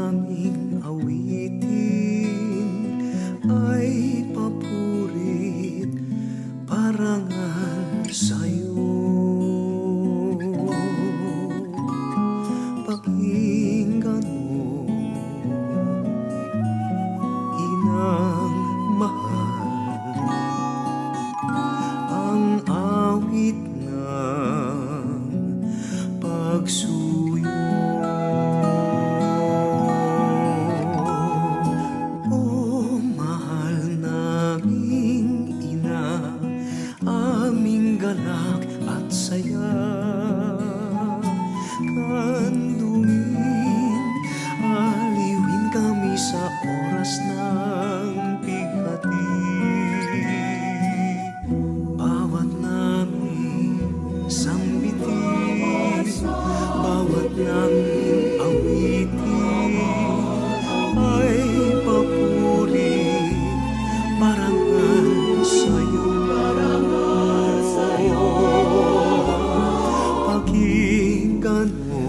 naming awitin ay papurit, parangal sa'yo. Pakinggan mo, inang mahal, ang awit ng pagsuyo. O mahal naming ina, aming galak at saya, kandungin, aliwin kami sa oras ng bighati. Bawat naming sambitin, bawat naming awitin ay papuri, parangal sa'yo. Pakinggan mo,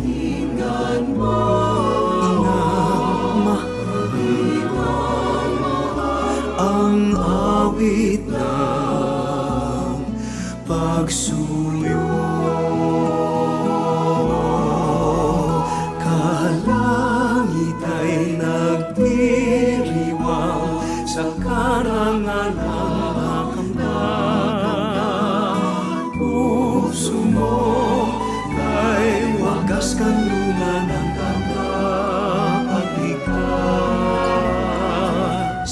inang mahal, ang awit ng pagsuyo. Kalangit ay nagdiriwang sa karangalang makamtan. Puso mo kay wagas kanlungan ng tagapagligtas.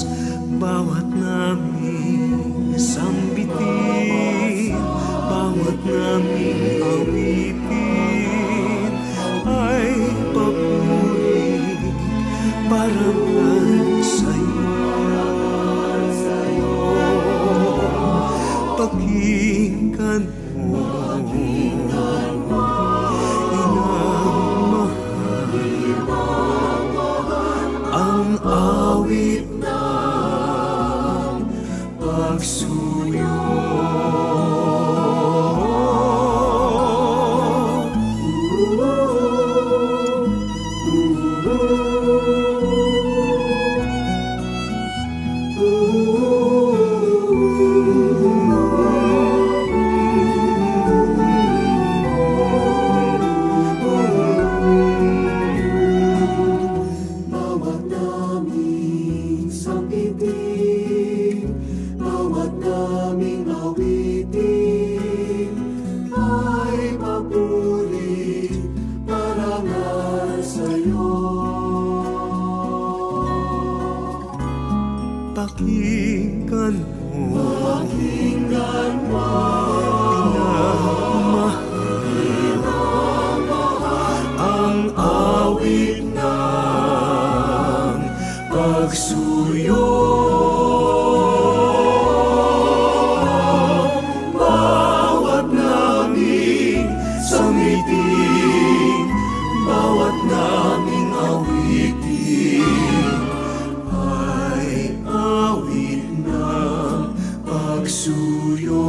Bawat naming sambitin, bawat naming awitin ay papuri, parangal sa'yo. Pakinggan mo, inang mahal, ang awit ng pagsuyo. Bawat naming sambitin, bawat naming awitin ay papuri, parangal sa'yo. Pakinggan mo, inang mahal, ang awit ng pagsuyo. Bawat naming sambitin, bawat naming awitin ay awit ng pagsuyo.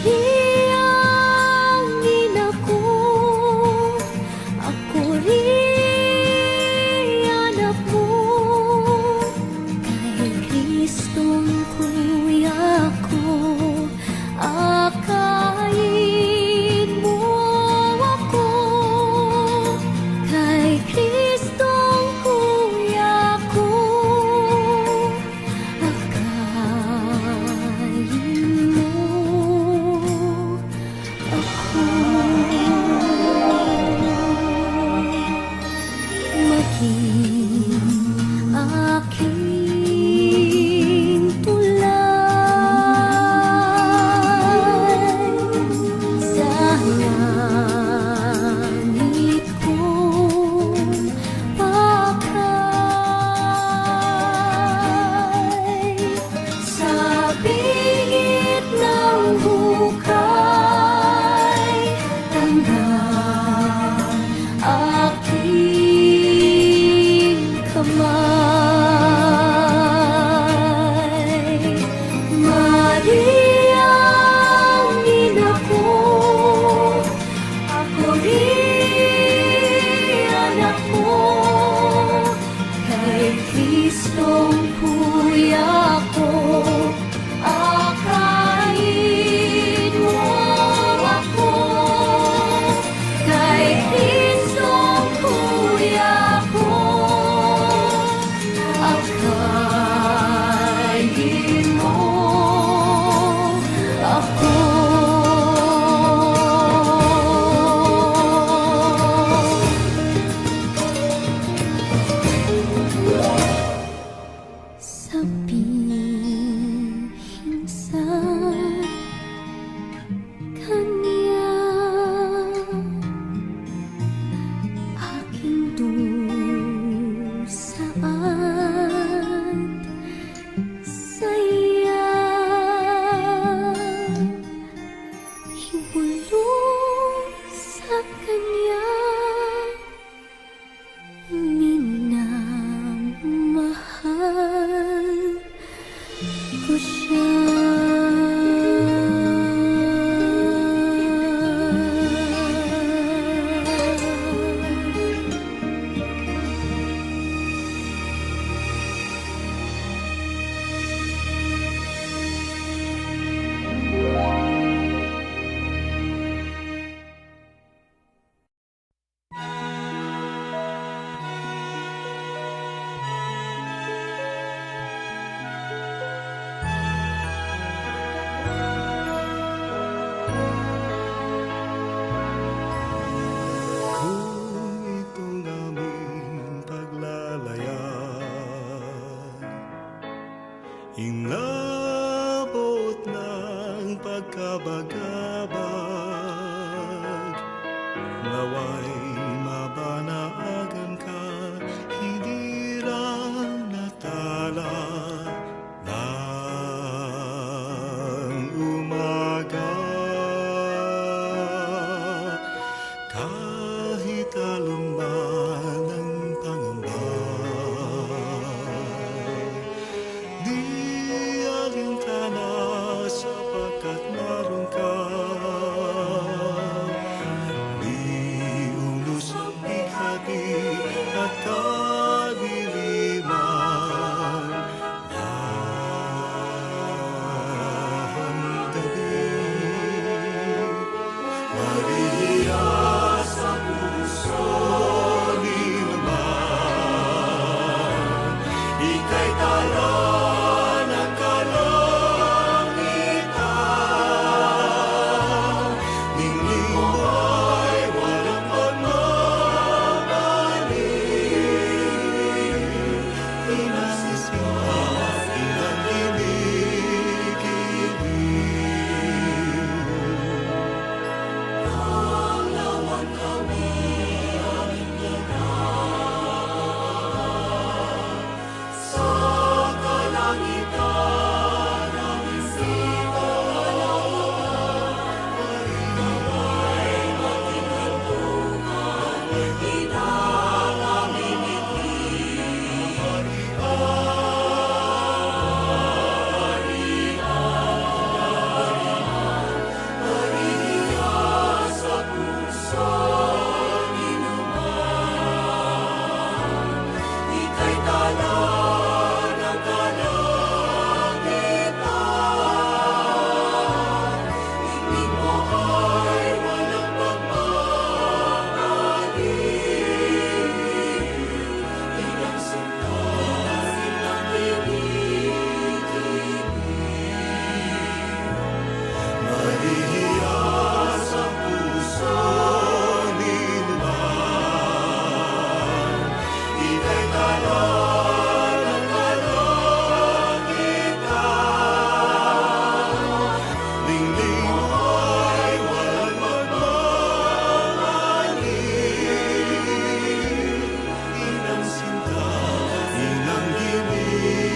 Mariang ina ko, ako rin anak mo. Kay Kristong kuya ko, akayin mo ako. Kay Kristong kuya ko, akayin mo ako. Maging aking tulay sa langit kong pakay. Sa bingit ng hukay, tanggal aking kamay. Mariang ina ko, ako rin anak mo. Kay Kristong kuya ko, akayin mo ako. Kay Kristong kuya ko, akayin mo ako. Sabihin sa kanya, aking dusa at saya. Ibulong sa kanya, minamahal ko siya. Kung itong aming paglalayag inabot ng pagkabagabag, naway mabanaagan ka, hindi lang natala ng umaga. Kahit alumban ang pangamba, di alintana sapagkat naroon ka. Di ay walang magmamahalin. Inang sinta, inang ginigin.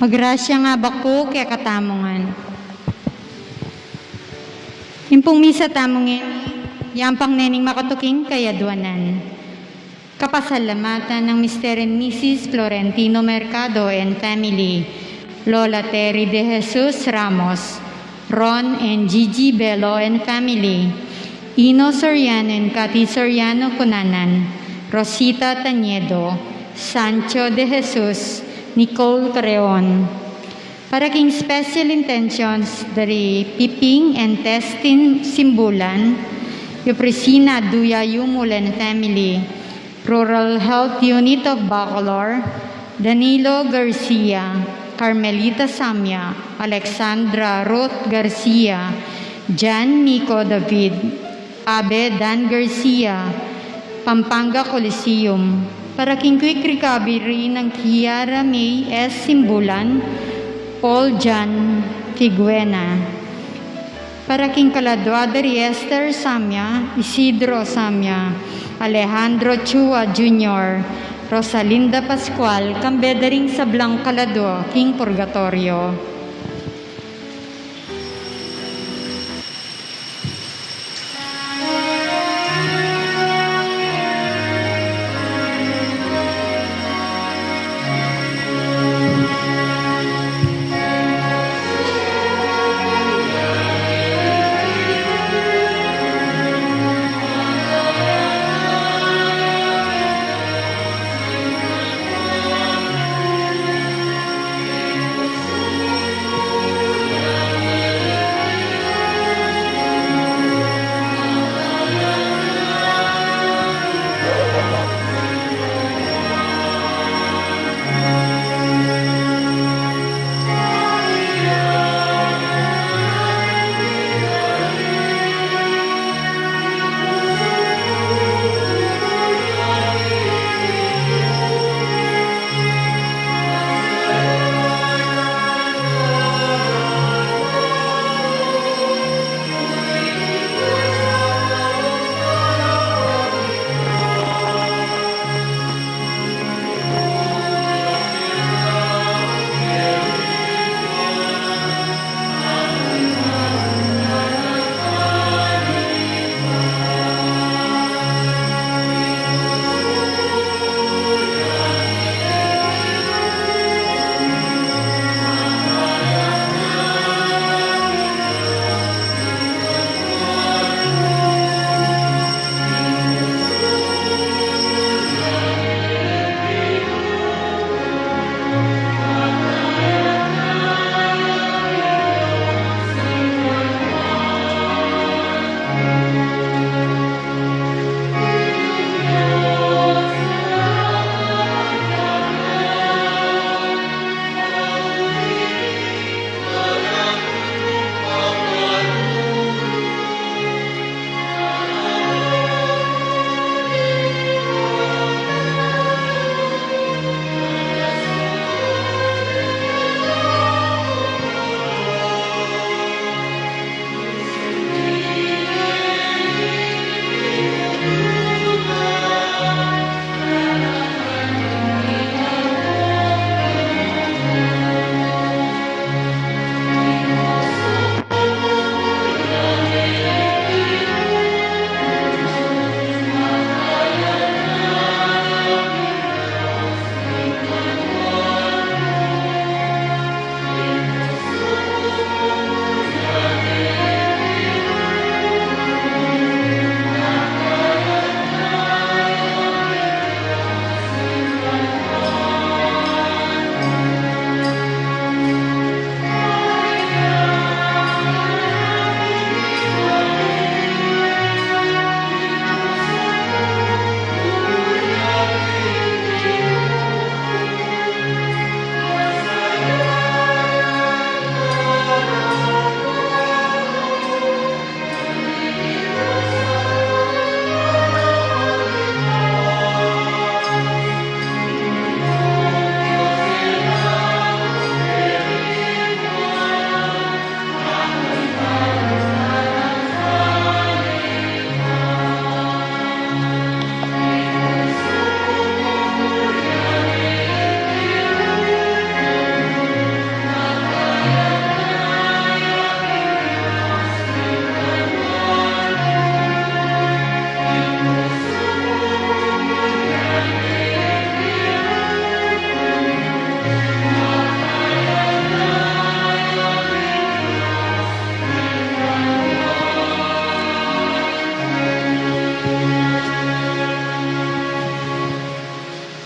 Magrasya nga bako kaya katamongan. Impong misa tamongin, yampang nening makatuking kaya duanan. Kapasalamatan ng Mr. and Mrs. Florentino Mercado and family, Lola Terry de Jesus Ramos, Ron and Gigi Bello and family, Ino Soriano and Cathy Soriano Cunanan, Rosita Taniedo, Sancho de Jesus, Nicole Carreon. Para king special intentions dari Piping and Testin Simbulan, Yupresina Duya Yumulan family, Rural Health Unit of Bacolor, Danilo Garcia, Carmelita Samya, Alexandra Ruth Garcia, Jan Nico David, Abe Dan Garcia, Pampanga Coliseum. Para king quick recovery ng Kiara May S. Simbulan, Paul Jan Figuena. Para king Kaladwadari Esther Samya, Isidro Samya, Alejandro Chua Jr., Rosalinda Pascual, Kambedaring Sablang Kalado, King Purgatorio.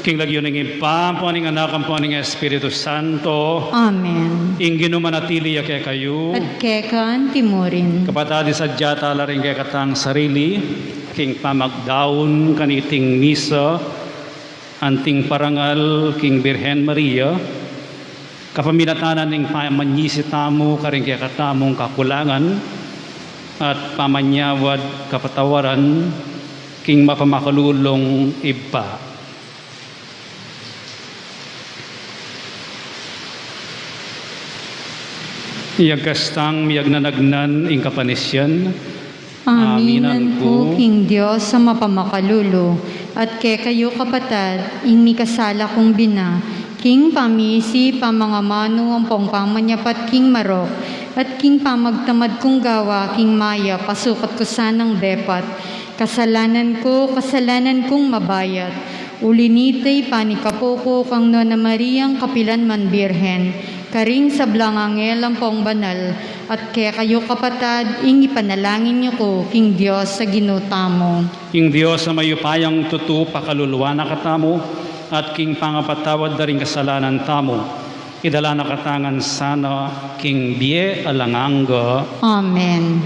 King lagyo ng ipampo ng anak ang po ng Espiritu Santo. Amen. Ingin manatili ya kaya kayo. At kekan timurin. Kapatadi sadya tala rin kaya katang sarili. King pamagdaon kaniting misa. Anting parangal King Birhen Maria. Kapaminatanan ng pamanyisitamo karing kaya katamong kakulangan. At pamanyawad kapatawaran. King mapamakalulong iba. Iyagkastang miyag nanagnan ing kapanisyan. Aminan po, King Diyos, sa mapamakalulo, at ke kayo kapatad, ing mikasala kong bina, King pamisi, pamangamano ang pangpamanyapat, King marok, at King pamagtamad kong gawa, King maya, pasukat ko sanang depat, kasalanan kong mabayat, ulinitay panikapoko kang Nona Mariang Kapilan man Birhen, karing sa blangangel ang pong banal, at kaya kayo kapatad, ing ipanalangin niyo ko, King Diyos, sa ginutamo. King Diyos sa mayupayang tutu pakaluluwa na katamo, at King pangapatawad na rin kasalanan tamo. Idala na katangan sana, King Bie Alanganga. Amen.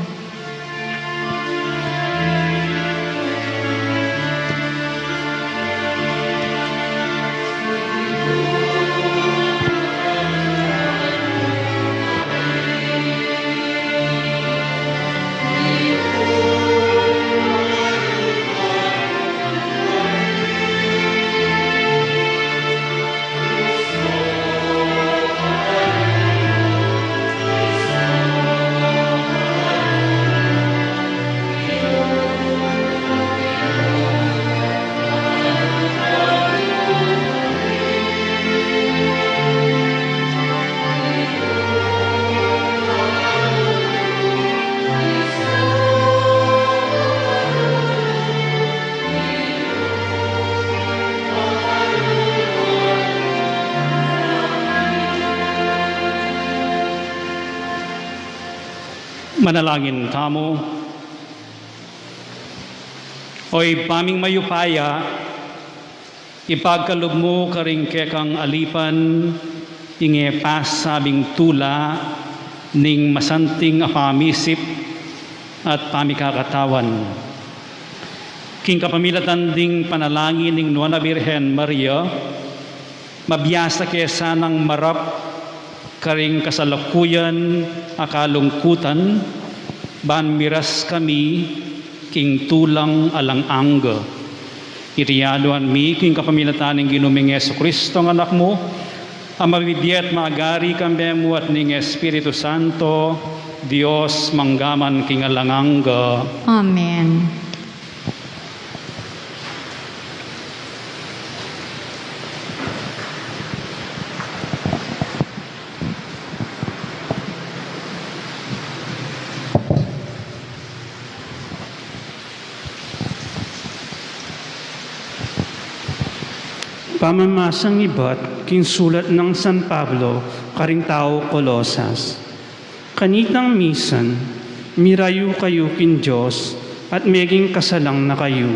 Manalangin tamo. Oy paming mayupaya, ipagkalog mo karing kekang alipan, inge pasabing tula, ning masanting apamisip, at pamikakatawan. King kapamilatan ding panalangin ning Nuana Birhen Maria, mabiyasa kesa ng marap, karing kasalukuyan akalungkutan, ban miras kami, King tulang alang-angga. Iriyaluan mi, King kapamilatan ng ginuming Yesu Kristo ng anak mo, ang mabibiyat maagari kambemu at ning Espiritu Santo, Dios manggaman King alang-angga. Amen. Pamamasang iba't kinsulat ng San Pablo, karing tao Kolosas. Kanitang misan, mirayu kayo kin Diyos, at meging kasalang na kayo.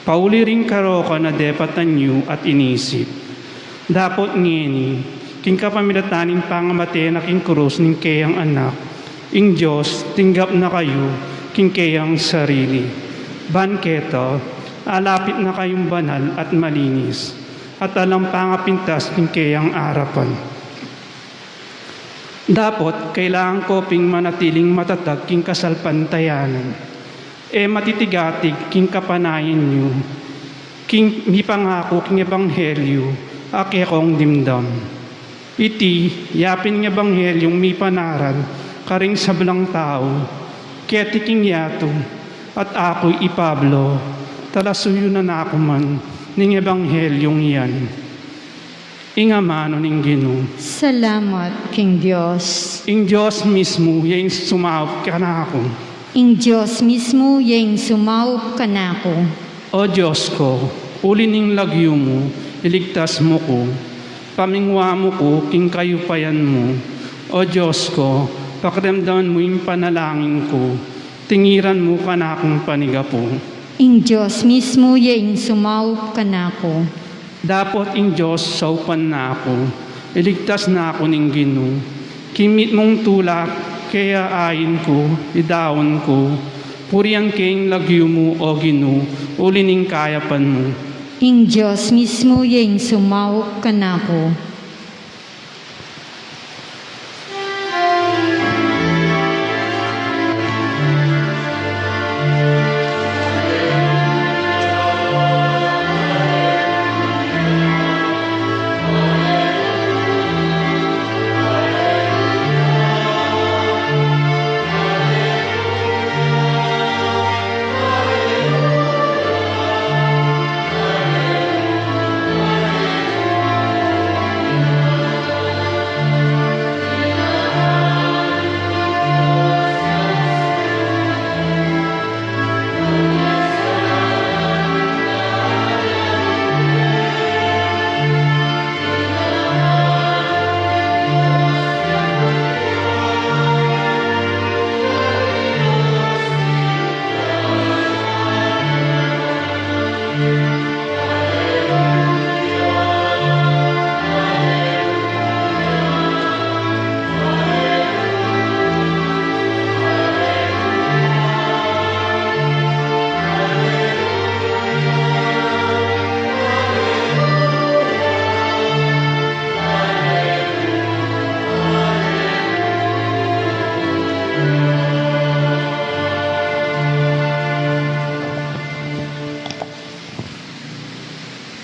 Pauli ring karoka na depatan niyo at inisip. Dapot ngeni, king kapamilataning pangamate na king krus ning kayang anak, ing Diyos tinggap na kayo, king kayang sarili. Banketo, alapit na kayong banal at malinis, at alam pangapintas king kayang arapan. Dapot, kailangan ko ping manatiling matatag king kasalpantayanan. Matitigatig king kapanayan niyo, king mipangako king ebanghelyo, ake kong dimdam. Iti, yapin ng ebanghelyong mipanaran, karing sablang tao, keti king yato, at ako'y ipablo, talasuyo na nakuman, ning ebanghelyong iyan. Ingamano ning Ginoo. Salamat, King Diyos. Ing Diyos mismo, yung sumawap ka na ako. Ing Diyos mismo, yang sumaup ka na ko. O Diyos ko, uli ning lagyo mo, iligtas mo ko. Pamingwa mo ko, king kayupayan mo. O Diyos ko, pakiramdaman mo yung panalangin ko. Tingiran mo ka na akong panigapo. Ing Diyos mismo, yang sumaup ka na ko. Dapat in Diyos saupan na ako, iligtas na ako ning Ginoo. Kimit mong tulak, kaya ayin ko, idawon ko, puriang keng lagyo mo o Ginoo, ulining kayapan mo. Ing Diyos mismo yung sumawok ka na ko.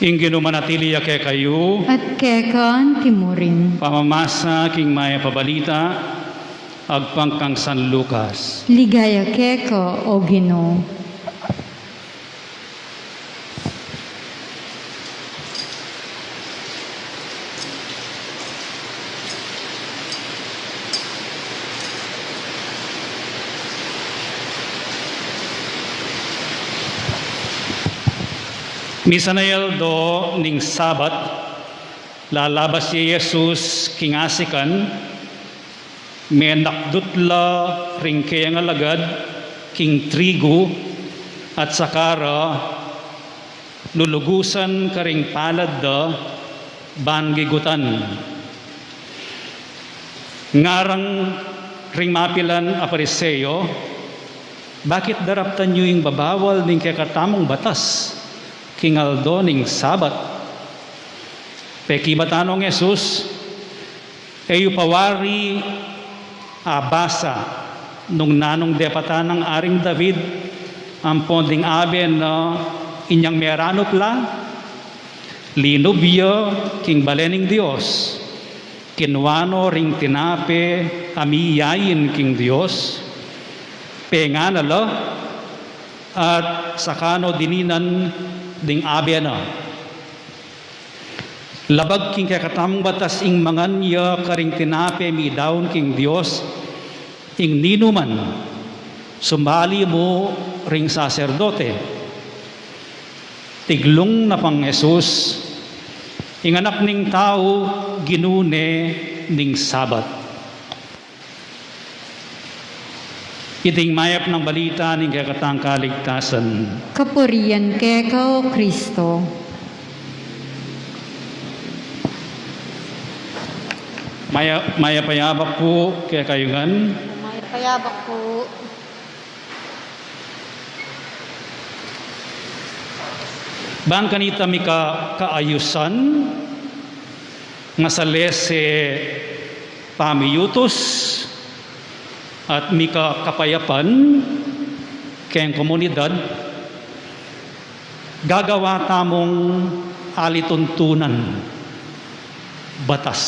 Ingin manatili ke kayo, At kekan timurin. pamamasa king maya pabalita, agpangkang San Lucas. Ligaya keko o Ginoo. Misanayal do ning Sabat, lalabas si Jesus kingasikan, may nakdutla ring kaya nga lagad, king trigo, at sakara, lulugusan karing palad da, bangigutan. Ngarang ring mapilan apariseo, bakit daraptan nyo yung babawal ning kakatamong batas? Kingaldo ning Sabat. Pekibatanong Jesus, eyo pawari abasa nung nanong depatan ng Aring David, ang ponding aben na inyang meranopla, linubyo king balening Dios, kinwano ring tinape amiyayin king Dios, penganala at sakano dininan ding abena. Labag king kakatamang batas ing manganya karing tinape mi daon king Dios, ing ninuman sumali mo ring saserdote. Tiglong na pang Jesus, ing anak ning tao ginune ning Sabat. Iting mayap ng balita ning kakatang kaligtasan. Kapurian keko Kristo. Maya payabak po kaya kayungan. May payabak po. Bang kanita mi kaayusan nga sa lese pamiyutos at mi kapayapan kayang komunidad, gagawa tamong alituntunan batas.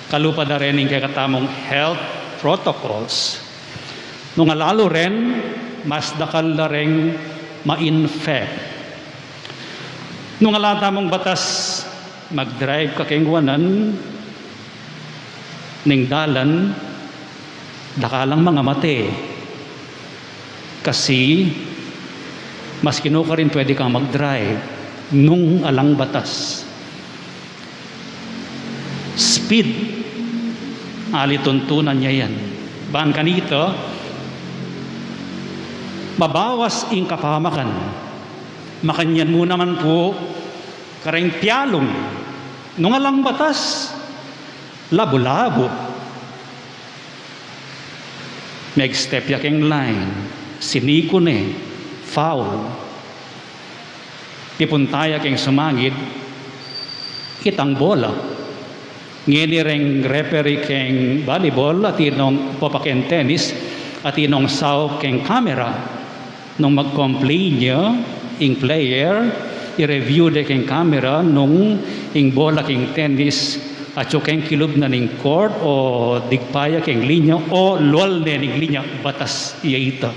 Kalupa na rin kay katamong health protocols. Nung lalo rin, mas dakal na rin ma-infect. Nung alatamong batas, mag-drive ka kengwanan, ning dalan, dakalang mga mate. Kasi, mas kinuka rin pwede kang mag-drive nung alang batas. Speed, alituntunan niya yan. Baan kanito, mabawas ing kapamakan. Makanyan mo naman po kareng piyalong, nung alang batas, labo-labo. Meg-step ya keng line, siniko ne, foul. Pipuntaya keng sumangid, kitang bola. Ngini reng referee keng volleyball at inong papaken tennis at inong saw keng camera. Nung mag-complain niya, ing player, i-review de keng camera nung ing bola keng tennis at yung keng kilub na ning court o digpaya keng linya o luwal na ning linya batas iya ita.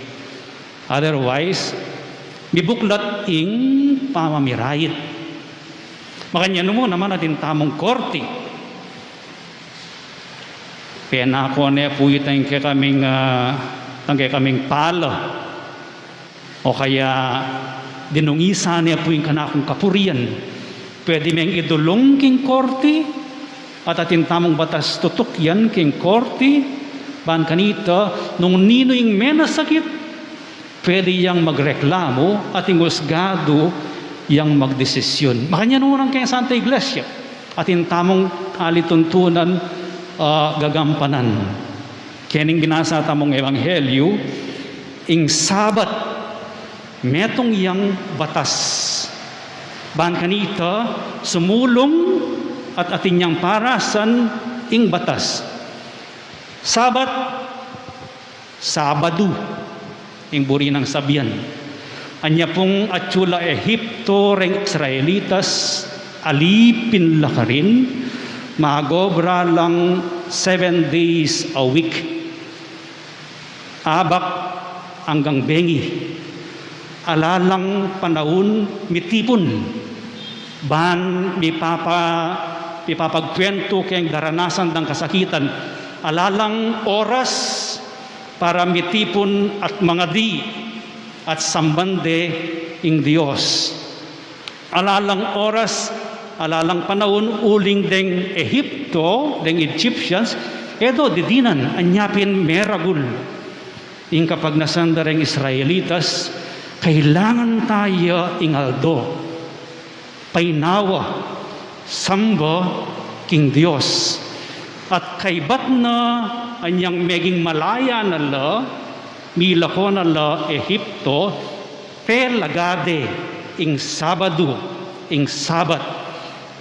Otherwise, bibuklat ing pamamirayit. Makanya mo naman natin tamong korte. Pena ko na po itang kaming pala. O kaya dinungisa niya po yung kanakong kapurian. Pwede meng idulong king korte at atin tamong batas tutok yan king korte. Ban kanita, nung nino yung menasakit, pwede yang magreklamo at yung usgado yang magdesisyon. Makanya nung kay Santa Iglesia at yung tamong alituntunan gagampanan. Kening binasa tamong ebanghelyo, ing Sabat, metong yang batas. Ban kanita, sumulong at atin yang parasan ing batas. Sabat, Sabado, ing buri ng sabyan. Anya pong atsula Ehipto reng Israelitas alipin lakarin, magobra lang 7 days a week. Abak hanggang bengi. Alalang panahon mitipon. Ban mipapagkwento keng daranasan ng kasakitan. Alalang oras para mitipon at mga di at sambande ing Diyos. Alalang oras, alalang panahon, uling deng Ehipto, deng Egyptians, edo didinan, anyapin meragul. Ing kapag nasandareng Israelitas, kailangan tayo ingaldo. Painawa, samba, king Diyos. At kaibat na anyang meging malaya na la, mila ko na la Ehipto, pelagade ing Sabado, ing Sabat,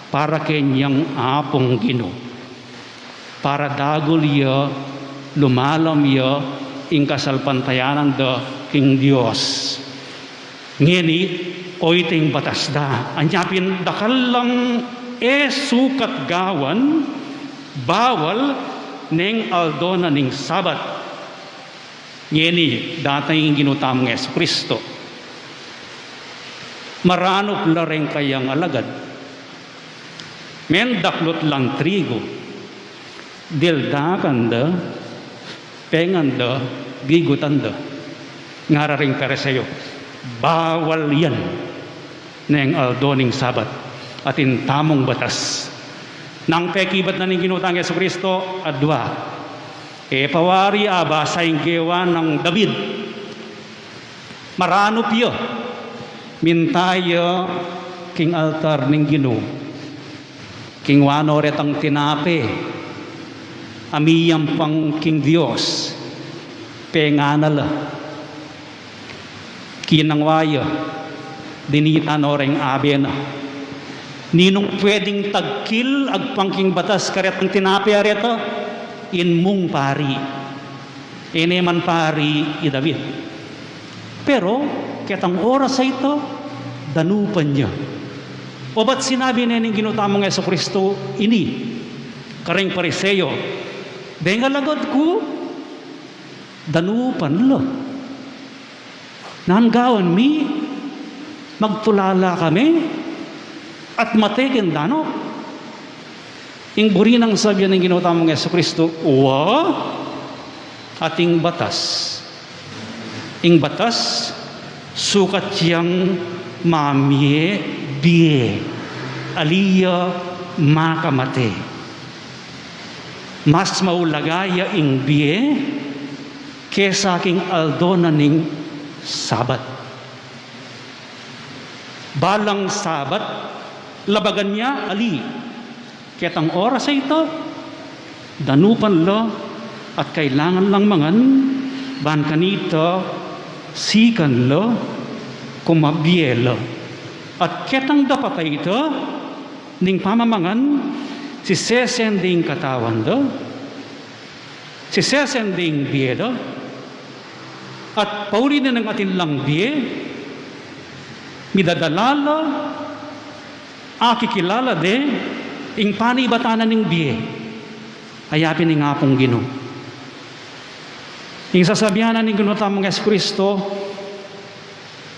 para kenyang apong Gino. Para dagol ya, lumalam ya, ing kasalpantayanan da king Diyos. Ngeni, oy ting batas da. Anyapin dakal lang sukat gawan, bawal neng aldona ning Sabat. Ngeni, datang yung ginutamong Yesu Kristo. Maranop la rin kayang alagad. Mendaklot lang trigo. Dildakanda, penganda, gigutanda. Ngara rin pereseyo. Bawal yan neng aldoning Sabat. Atin tamong batas. Nang pekibat na ning ginutang Yesu Kristo, adwa. Pawari aba sa inggewa ng David. Marano piyo. Mintayo king altar ning Gino. King wano retang tinape. Amiyam pang king Dios. Penganala. Kinangwaya. Dinita noreng abena. Ninong pwedeng tagkil agpangking batas karet ng tinapi areta inmong pari. Ineman pari i David. Pero ketang oras sa ito danupan niya. O ba't sinabi na yung ginutamong Yesu Kristo ini? Kareng pariseyo. Bengalagod ko danupan lo. Nanggawan mi magtulala kami at mateken dano. Ing buri ng sabihan ng ginutamong Yesu Kristo, ating batas. Ing batas, sukat siyang mamie biye, aliya makamate. Mas maulagaya ing biye, kesa king aldona ning Sabat. Balang Sabat, Labagan niya, ali. Ketang oras ay ito, danupan lo, at kailangan lang mangan, ban kanito, sikan lo, kumabielo. At ketang dapat ay ito, ning pamamangan, si sesending katawan do, si sesending biye do, at pauli na ng atin lang biye, midadalala, akikilala de, ing panibatanan ng biye, ayapin ng apong Ginoo. Ing sasabihanan ng Ginoo tamang Kristo,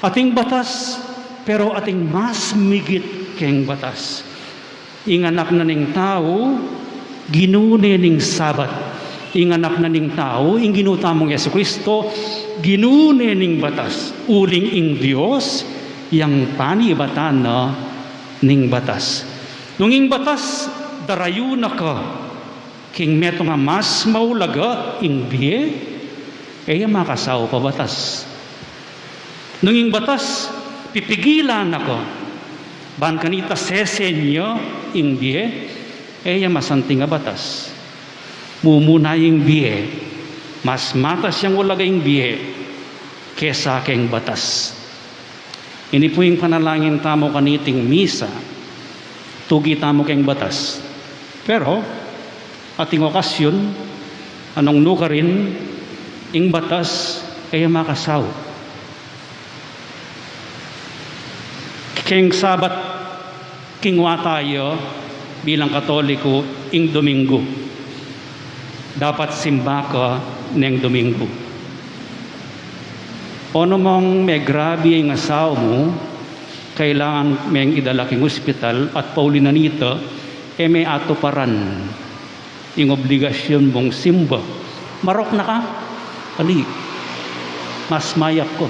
ating batas, pero ating mas migit keng batas. Ing anak na ning tao, ginune ning sabat. Ing anak na ning tao, ing ginutamong Yesu Kristo, ginune ning batas. Uling ing Dios, yang panibatan na ning batas. Nung ing batas, darayo na ka, king meto nga mas maulaga ing biye, kaya makasaw pa batas. Nung ing batas, pipigilan ako, ban kanita sesenyo ing biye, kaya masanting nga batas. Mumuna ing biye, mas matas yang ulaga ing biye, kesa keng batas. Ini po yung panalangin tamo kaniting misa, tugi tamo keng batas. Pero, ating okasyon, anong nuka rin, ing batas, kaya makasaw. Keng sabat, kingwa tayo, bilang Katoliko, ing Domingo. Dapat simba ka ng Domingo. Ono mong may grabe ang asawa mo, kailangan may idalaking ospital at pauli na nito, may atuparan yung obligasyon mong simba. Marok na ka? Ali, mas mayak ko.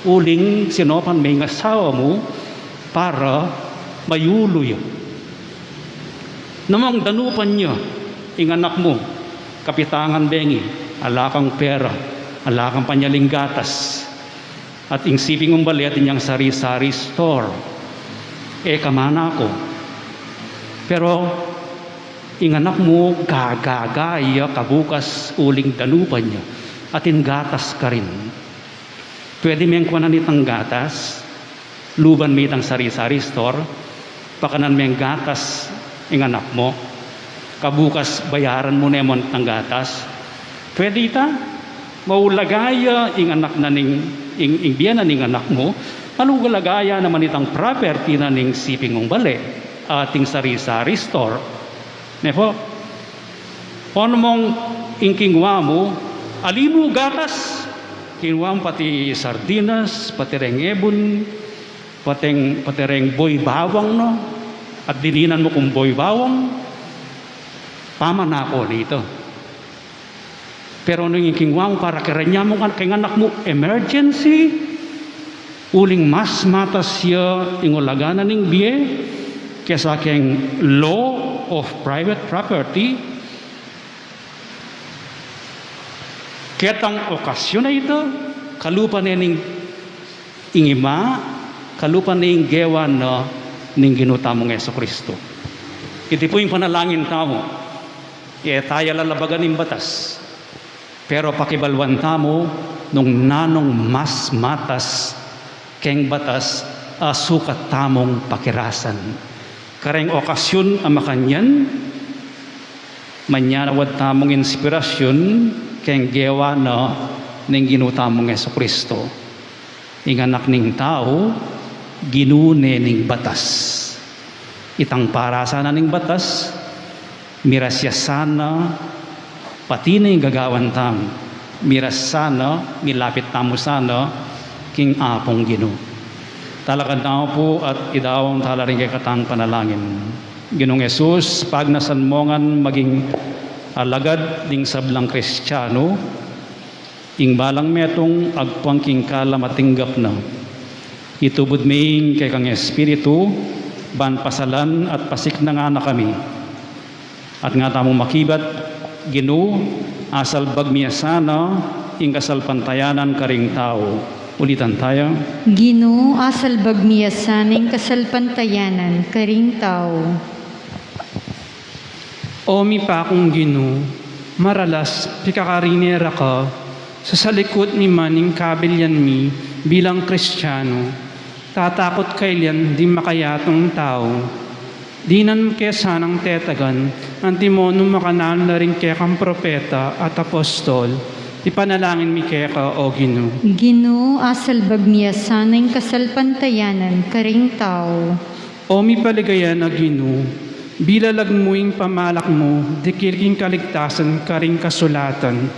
Uling sinopan may asawa mo para mayulo yun. Namang danupan nyo, ing anak mo, kapitangan bengi, alakang pera, alakang panyaling gatas, at ing siping umbali at inyang sari-sari store, kamana ko. Pero, ing anak mo, gagagaya kabukas uling danupan niya, at in gatas ka rin. Pwede miyang kuwanan itang gatas, luban mo itang sari-sari store, pakanan miyang gatas, ing anak mo, kabukas bayaran mo na yung ng gatas. Pwede ita, maulagaya ing anak na ning ing biyanan ning anak mo, alugulagaya naman itang property na ning siping umbali, ating sari-sari store. Nepo, ano mong ingkingwa mo, alimu gatas, kingwa pati sardinas, pati reng ebon, pati reng boy bawang, no? At dininan mo kung boy bawang, pamanako dito. Pero nung ikingwang para kiranya mo kay anak mo emergency, uling mas matas siya ingulagana ning biye kesa keng law of private property. Ketang okasyon na ito, kalupan na ning ingima, kalupan na ning gewan na ning ginutamong Yesu Kristo. Iti po yung panalangin tamo, tayo lalabagan ng batas. Pero pakibalwan tamo nung nanong mas matas keng batas sukat tamong pakirasan. Kareng okasyon ang makanyan, manyanawad tamong inspirasyon keng gewa na ning ginutamong Yesu Kristo. Ing anak ning tao, ginune ning batas. Itang parasa na ning batas, mirasya sana, pati na yung gagawan tam, miras sana, milapit tamo sana, king apong Ginoo. Talakad na po at idawang talaring kay katang panalangin. Ginoong Yesus, pag nasanmongan maging alagad ding sablang Kristiyano, ing balang metong agpang king kala matinggap na. Itubod maing kay kang Espiritu, ban pasalan at pasik na nga na kami. At nga tamong makibat, Ginoo, asal bagmiya sana, ing kasal pantayanan karing tao. Ulitan tayo. Ginoo, asal bagmiyasaning kasalpantayanan, karing tao. O mi pa akong Ginoo, maralas pikakarinera ka, sa salikod ni maning kabilyan mi bilang Kristiyano, tatakot kailan di makayatong tao. Dinan mo kaya sanang tetagan, antimono makanan na rin kaya kang propeta at apostol, ipanalangin mi kaya ka, O Ginoo. Ginoo, asal bagmiyasaning kasalpantayanan, karing tao. O mi paligayan na Ginoo, bilalag mo'ing pamalak mo, dikirking kaligtasan karing kasulatan.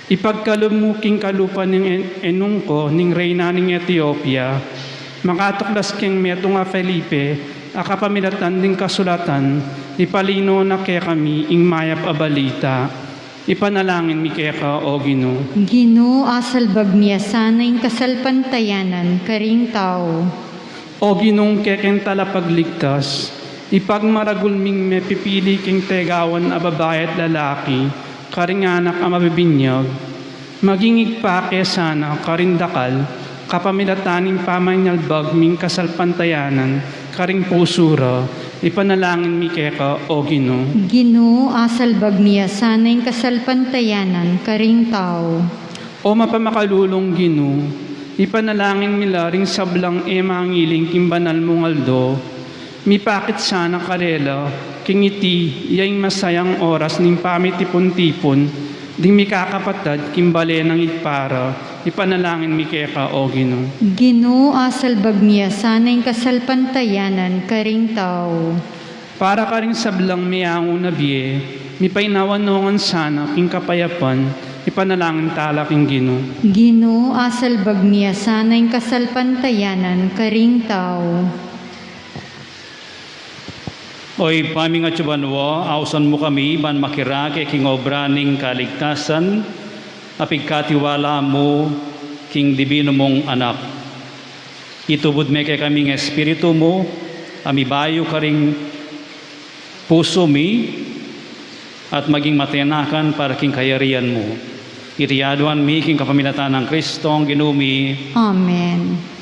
Ipagkalom mo king kalupan ng enong ko, ning reyna ning Ethiopia, makatuklas king meto nga Felipe, akapamilatan ding kasulatan, ipalino na kaya kami ing mayap abalita. Ipanalangin mi kaya ka, O Ginoo. Ginoo, asal bagmiyasaning kasalpantayanan, karing tao. O Ginoong kekeng talapagligtas, ipagmaragulming may pipili king tegawan a babae at lalaki, karing anak a mabibinyag, magingig pa sana karindakal, kapamilataning pamanyalbag ming kasalpantayanan, karing pusura, ipanalangin mi keka, O Ginoo. Ginoo, asal bagmiyasaning kasalpantayanan, karing tao. O mapamakalulong Ginoo, ipanalangin nila ring sablang mangiling kimbanal mong aldo, mipakit sana karela, kingiti, iyang masayang oras ning pamitipon-tipon, ding mikakapatad kimbale ng igpara, ipanalangin mi keka, O Ginoo. Ginoo, asal bagmiyasaning kasalpantayanan, karing tao. Para ka ring sablang miyango na biye, mipainawanongan sana king kapayapan, ipanalangin tala king Ginoo. Ginoo, asal bagmiyasaning kasalpantayanan, karing tao. Oy paming at subanwa, ausan mo kami, ban makirake king obra ning kaligtasan, apigkatiwala mo king divino mong anak. Itubod me kay kaming espiritu mo, amibayo ka ring puso mi, at maging matenakan para king kayarian mo. Itiyaduan mi king kapamilatan ng Kristo ang ginumi. Amen.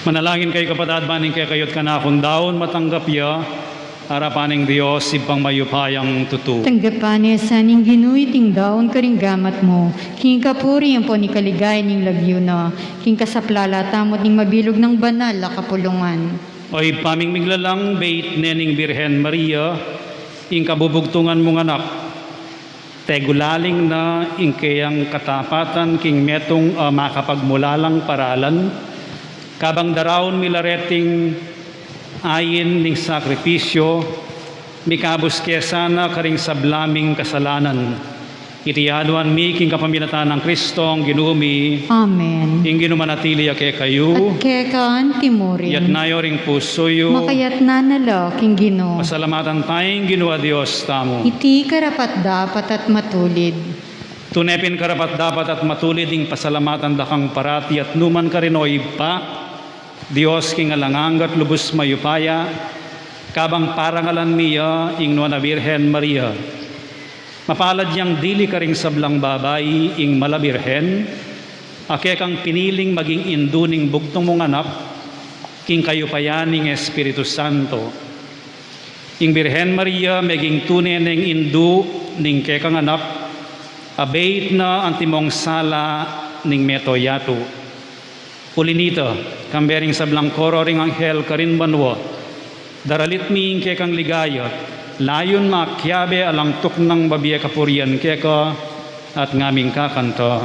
Manalangin kay kapatad baning kay kayot kanakon daon matanggap ya harapaning Dios ibang mayupayang tutu. Tanggapan niya sa ning ginuy ting daon karing gamat mo. King kapuri ang po ni kaligay ning lagyo na. King kasaplala tamot ning mabilog ng banal la kapulungan. Oy paming miglalang bait nening Birhen Maria, ing kabubugtungan mong anak, tegulaling na ing kayang katapatan king metong makapagmulalang paralan, kabang darawon milareting ayin ning sakripisyo, mikabus kesana karing sablaming kasalanan. Itiyaduan mi king kapaminatan ng Kristong ginumi, Amen. ing ginumanatili ake kayo, At kekaan timurin. yat nayo ring pusoyo, Makayat na nala king Ginoo. masalamatan tayong ginawa Diyos tamo. Iti karapat dapat at matulid. Tunepin karapat dapat at matulid ing pasalamatan dakang parati at numan karinoy pa, Diyos king alangang at lubos mayupaya, kabang parangalan miya ing nuana Birhen Maria. Mapalad yang dili karing sablang babay ing malabirhen, ake kang piniling maging induning bugtong mong anak, king kayupayaning Espiritu Santo. Ing Birhen Maria, meging tunay ng indu ning kekang anak, abait na antimong sala ning metoyato. Ulinita, kambering sablang koro ring anghel karin banwa, daralit mi ing kekang ligayat, layon makyabe alang tuk ng babiya kapurian keka at ngaming kakanta.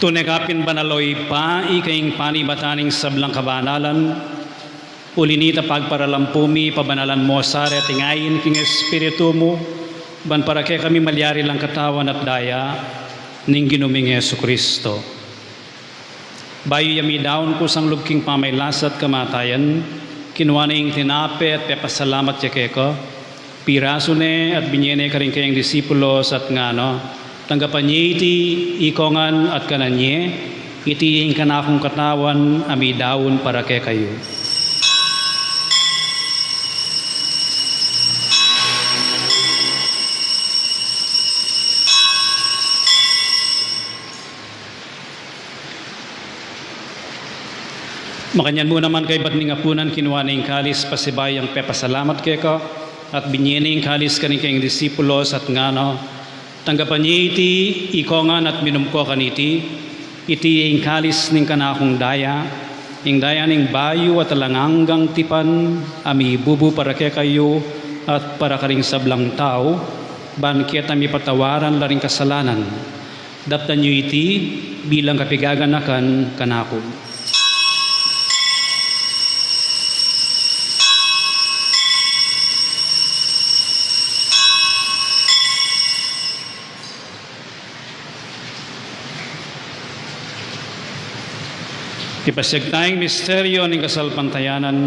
Tunekapin banaloy pa, ikaing panibataning sablang kabanalan, ulinita pagparalampumi, pabanalan mo sari at ingayin king Espiritu mo, ban para kay kami malyari lang katawan at daya, ning ginuming Yesu Kristo. Bayo yami daon ko sang lubking pamaylasat kamatayan, kinuha na yung tinape at pepasalamat yakeko, piraso ne at binyene ka rin kayang disipulos at ngano, tanggapan niya iti ikongan at kananye, iti yung kanakong katawan, ami daon para kay kayo. Makanyan mo naman kay ba't ningapunan kinuha na yung kalis pasibay ang pepasalamat kay ka at binyene yung kalis kaning kayong disipulos at ngano, tanggapan niya iti ikongan at minumko kaniti, iti yung kalis ning kanakong daya, yung daya ning bayo at alanganggang tipan, ami bubu para kay kayo at para karing sablang tao, banket ami patawaran laring kasalanan, daptan niyo iti bilang kapigaganakan kanakong. Ipasig tayong misteryo ng kasalpantayanan.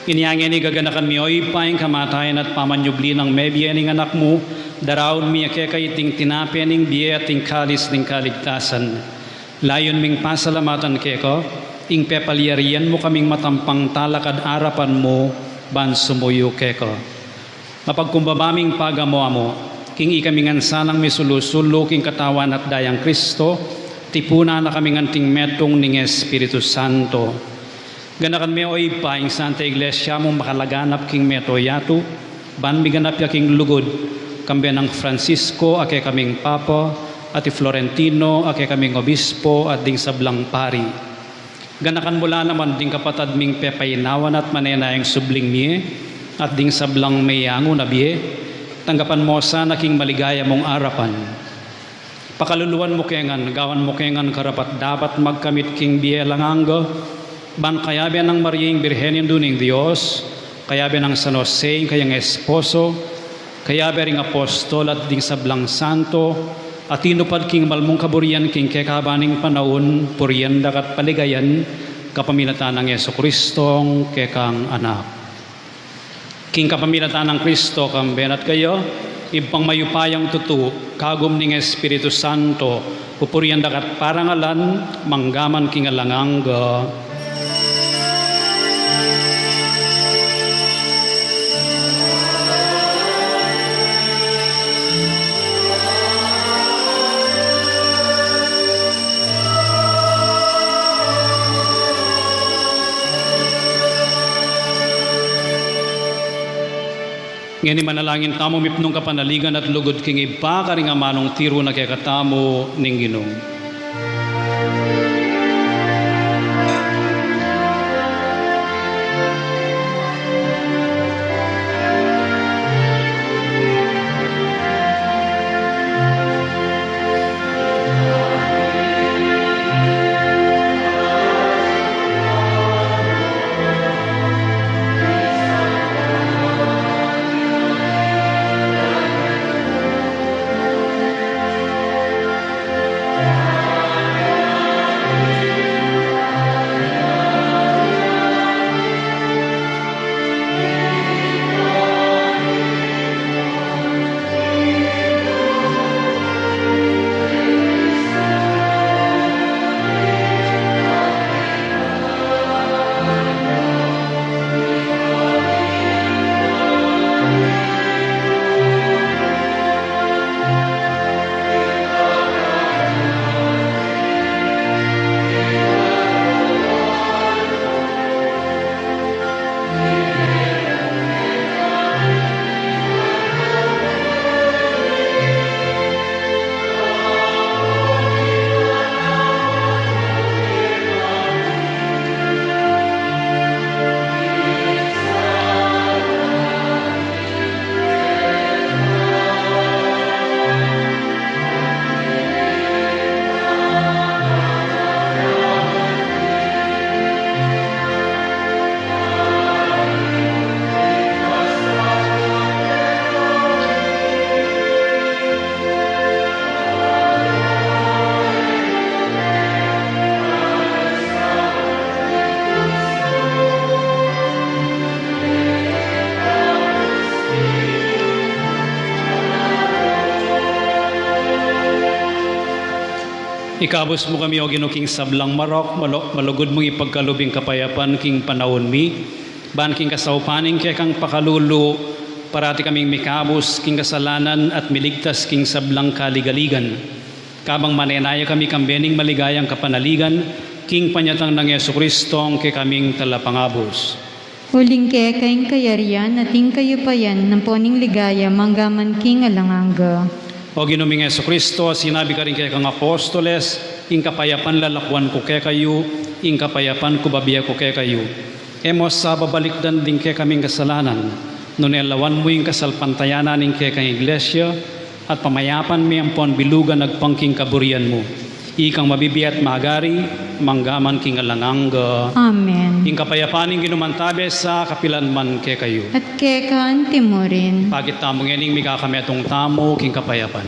Iniangin ni gaganakan mi oy paing kamatayan at pamanyubli ng mebiyening anak mo, daraon mi akekay ting tinapening biye at ting kalis ng kaligtasan. Layon ming pasalamatan keko, ing pepalyarian mo kaming matampang talakad arapan mo, ban sumuyo keko. Mapagkumbabaming pagamo amo, king ikamingan sanang misulusulo king katawan at dayang Kristo, tipuna na kaming anting metong ning Espiritu Santo. Ganakan mi oy pa ing Santa Iglesia mo makalaganap king meto yato, ban miganap ya king lugod, kambian ng Francisco ake kaming Papa, at Florentino ake kaming Obispo at ding sablang pari. Ganakan mula naman ding kapatad ming pepayinawan at manenayang subling mi, at ding sablang mayango na biye, tanggapan mo sana king maligaya mong arapan. Pakaluluan mo kengan, gawan mo kengan karapat dapat magkamit king biye langanga, ban kayabe ng Mariing Birhenin duning Diyos, kayabe ng San Jose kayang esposo, kayabe ring apostol at ding sablang santo, at tinupad king malmong kaburian king kekabaning panahon, purian dakat paligayan, kapaminatan ng Yeso Kristong kekang anak. King kapaminatan ng Kristo kambenat kayo, ibang mayupayang tutu, kagum ning Espiritu Santo, pupurian dakat parangalan, manggaman king alanganga. Ngani manalangin tamo mipnong kapanaligan at lugod king iba karing amanong tiro na kekatamo ning Ginoo. Ikabos mo kami o ginuking sablang marok, malugod mong ipagkalubing kapayapan king panahon mi, ban king kasaupaning kaya kang pakalulu, parati kaming mikabos king kasalanan at miligtas king sablang kaligaligan. Kabang manenaya kami kambening maligayang kapanaligan, king panyatang ng Yeso Kristong kay kaming talapangabos. Huling kekaing kayarian at ing kayupayan ng poning ligaya manggaman king alanganga. O ginuming Yeso Kristo, sinabi ka rin kay kang apostoles, ing kapayapan lalakwan ko kay kayo, ing kapayapan ko babiya ko kay kayo. Emos sa babalikdan din kay kaming kasalanan, nunelawan mo yung kasalpantayanan ing kay kang iglesia, at pamayapan mi ang pon bilugan nagpangking kaburian mo. Ikang mabibiyat magari, manggaman king alanganga. Amen. Ing kapayapaning ginumantabe sa kapilan man kay kayo. At kekaan timurin. Pagit tamong yaning mikakametong tamo king kapayapan.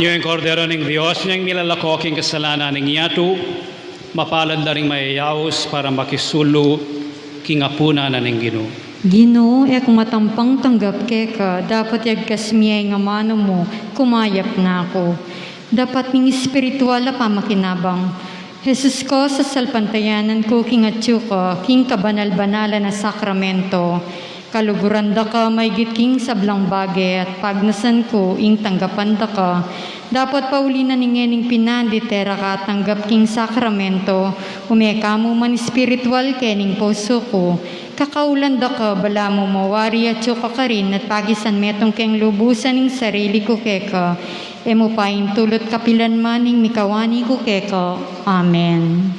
Inyo ang kordero ng Diyos, niyang milalako king kasalanan ng yato, mapalad na rin mayayawos para makisulo king apuna na ng Ginoo. Ginoo, ek matampang tanggap keka, dapat yagkas miyay nga mano mo, kumayap na ako. Dapat ning espiritual na pamakinabang. Jesus ko, sa salpantayanan ko, king atyo ka, king kabanal-banala na sakramento. Kaluguran da ka, may king sablang bagay, at pagnasan ko, ing tanggapan da ka. Dapat pauli na ningening pinandi, tera ka, tanggap king sakramento. Umeka mo man espiritual kening puso ko. Kakaulan da ka, bala mo mawari at ka rin, at pagisan metong keng lubusan ning sarili ko keka. Emo paing tulot kapilan maning mikawani ko keka. Amen.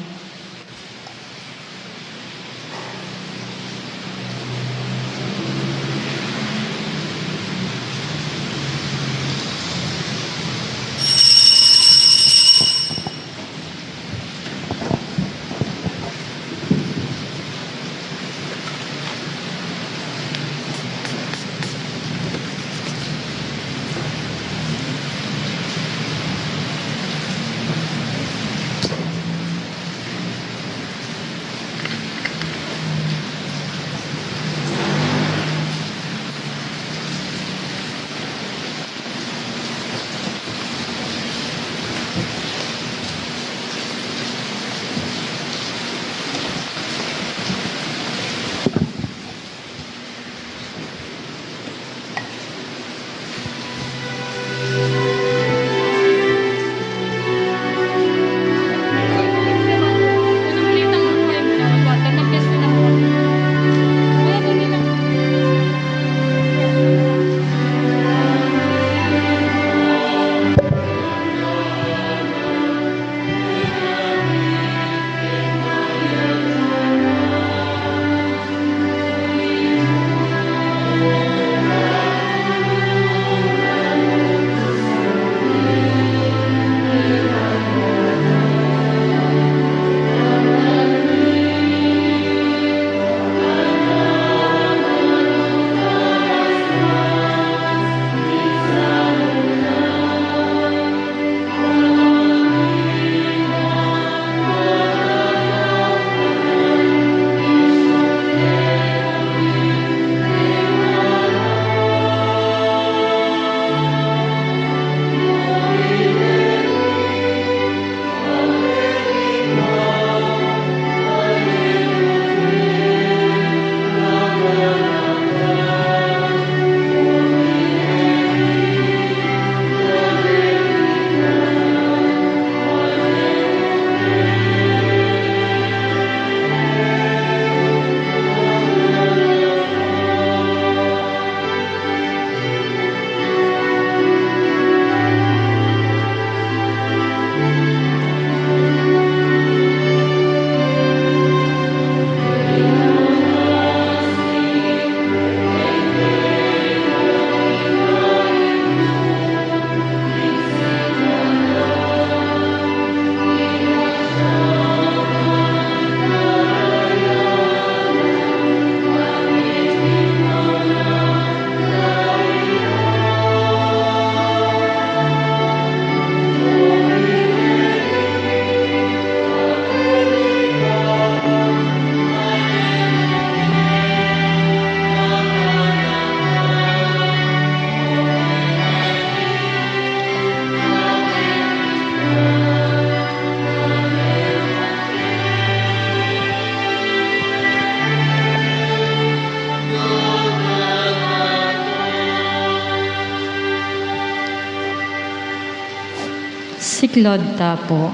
Siklod tapo.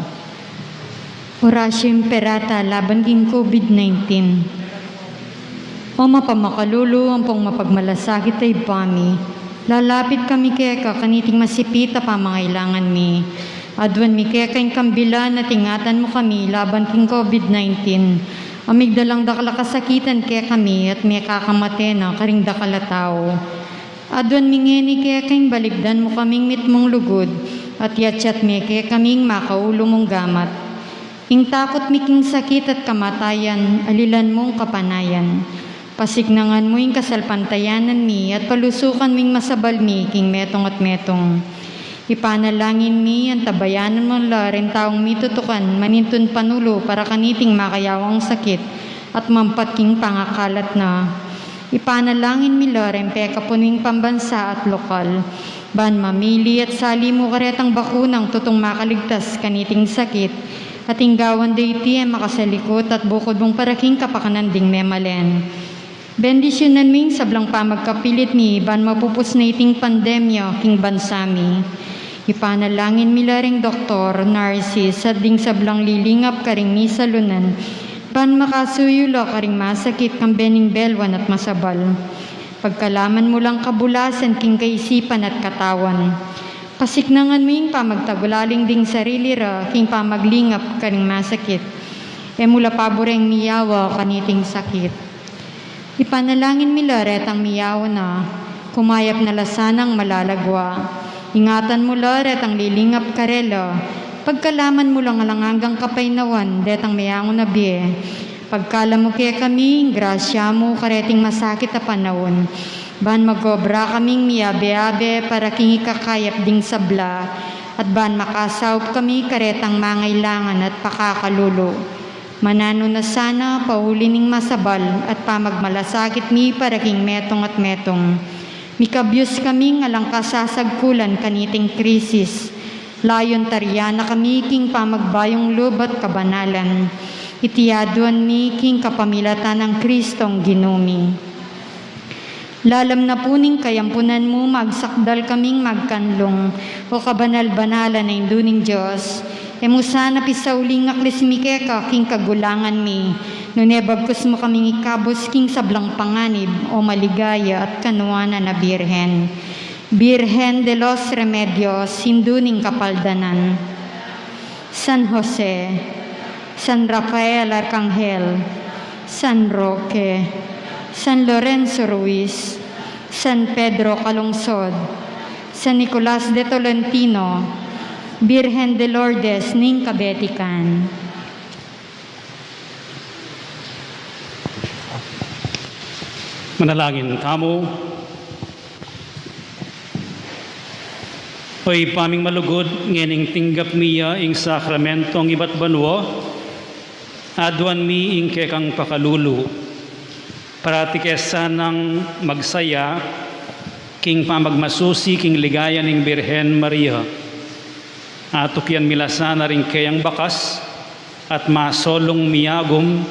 Orasyo imperata laban king COVID-19. O mapamakalulu ang pong mapagmalasakit ay pami. Lalapit kami keka kaniting masipita pa mangailangan mi. Adwan mi keka yung kambilan na tingatan mo kami laban king COVID-19. Amigdalang dakala kasakitan kaya kami at may kakamate na karing dakala tao. Adwan mingeni kaya kayong baligdan mo kaming mitmong lugod at yatsat me kaya kaming makaulo mong gamat. Ing takot miking sakit at kamatayan, alilan mong kapanayan. Pasignangan mo yung kasalpantayanan mi at palusukan ming masabal mi king metong at metong. Ipanalangin mi ang tabayanan mo rin taong mitutukan, manintun panulo para kaniting makayawang sakit at mampatking pangakalat na. Ipanalangin mi rin peka puning pambansa at lokal. Ban mamili at sali mo karetang bakunang tutong makaligtas kaniting sakit at inggawan dayti ang makasalikot at bukod mong paraking kapakananding memalen. Bendisyonan ming sablang pamagkapilit ni ban mapupus na iting pandemya king bansami. Ipanalangin milaring doktor, nurses, at ding sablang lilingap karing ni salunan, ban makasuyulo karing masakit kang bening belwan at masabal. Pagkalaman mo lang kabulasan king kaisipan at katawan. Pasiknangan mo yung pamagtagulaling ding sarili ra, king pamaglingap karing masakit. Mula paboreng miyawa kaniting sakit. Ipanalangin milaret ang miyaw na, kumayap na lasanang malalagwa. Ingatan mo laret ang lilingap karelo, pagkalaman mo lang alangagang kapaynawan, detang mayangon na biye. Pagkala mo kaya kami, grasya mo kareting masakit na panahon. Ban magobra kaming miyabe-abe para king ikakayap ding sabla, at ban makasawp kami karetang mangailangan at pakakalulo. Manano na sana pauli ning masabal at pamagmalasakit mi para king metong at metong. Mikabyos kaming alang kasasagkulan kaniting krisis. Layon taryana kami king pamagbayong loob at kabanalan. Itiyaduan mi king kapamilatan ng Kristong ginumi. Lalam na puning kayampunan mo magsakdal kaming magkanlong o kabanal-banalan na induning Diyos. Emusana pisauling aklis mi keka king kagulangan mi. Nunebagkus mo kaming ikabos king sablang panganib o maligaya at kanuana na Birhen. Birhen de los Remedios, sinduning kapaldanan. San Jose, San Rafael Arcangel, San Roque, San Lorenzo Ruiz, San Pedro Calungsod, San Nicolas de Tolentino, Birhen de Lourdes ning Kabetikan. Manalangin tamo. Oy paming malugod ngening tinggap miya ing sakramentong iba't banwa, adwan mi ing kekang pakalulu. Parati kesa ng magsaya, king pamagmasusi king ligaya ning Birhen Maria. Atok yan milasana rin kayang bakas at masolong miyagom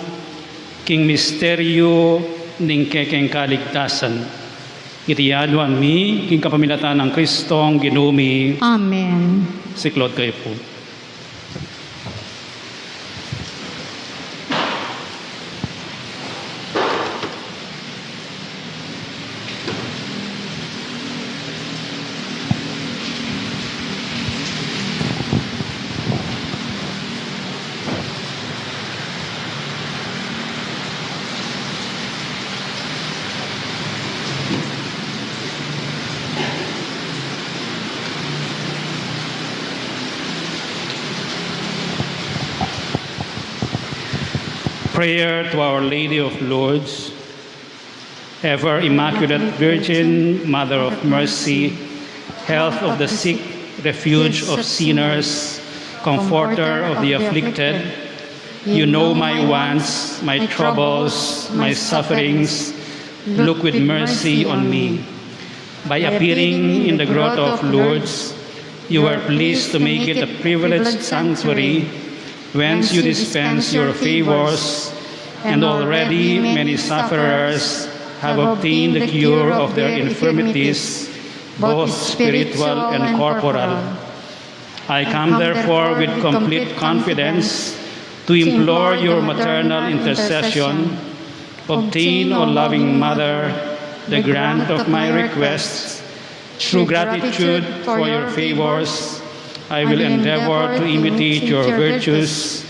king misteryo ning kekeng kaligtasan. Itiyaduan mi king kapamilatan ng Kristong ginumi. Amen. Siklod kayo po. Prayer to Our Lady of Lourdes, ever Immaculate Virgin, Mother of Mercy, health of the sick, refuge of sinners, comforter of the afflicted. You know my wants, my troubles, my sufferings. Look with mercy on me. By appearing in the grotto of Lourdes, you are pleased to make it a privileged sanctuary whence you dispense your favors, and already many sufferers have obtained the cure of their infirmities, both spiritual and corporal. I come therefore with complete confidence to implore your maternal intercession. Obtain, O loving Mother, the grant of my requests. Through gratitude for your favors, I will endeavor to imitate your virtues,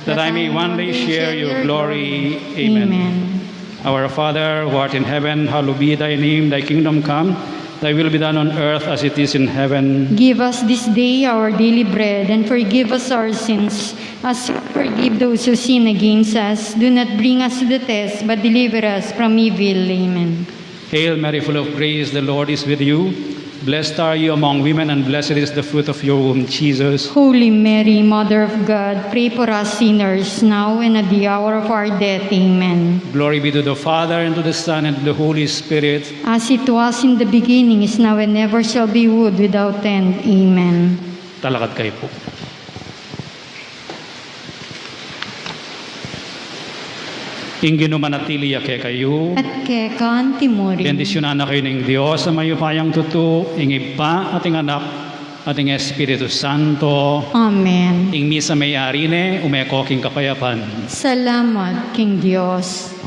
that I may one day share your glory. Amen. Our Father, who art in heaven, hallowed be thy name. Thy kingdom come, thy will be done on earth as it is in heaven. Give us this day our daily bread, and forgive us our sins, as we forgive those who sin against us. Do not bring us to the test, but deliver us from evil. Amen. Hail Mary, full of grace, the Lord is with you. Blessed are you among women, and blessed is the fruit of your womb, Jesus. Holy Mary, Mother of God, pray for us sinners, now and at the hour of our death. Amen. Glory be to the Father, and to the Son, and to the Holy Spirit. As it was in the beginning, is now, and ever shall be, world without end. Amen. Talakad kayo po. Ingino manatili kay kayo. At kekan timuri. Bendisyonan na kayo ng Diyos sa mayupayang tuto, ingib pa ating anak, ating Espiritu Santo. Amen. Ing misa may ari umeko king kapayapan. Salamat, King Diyos.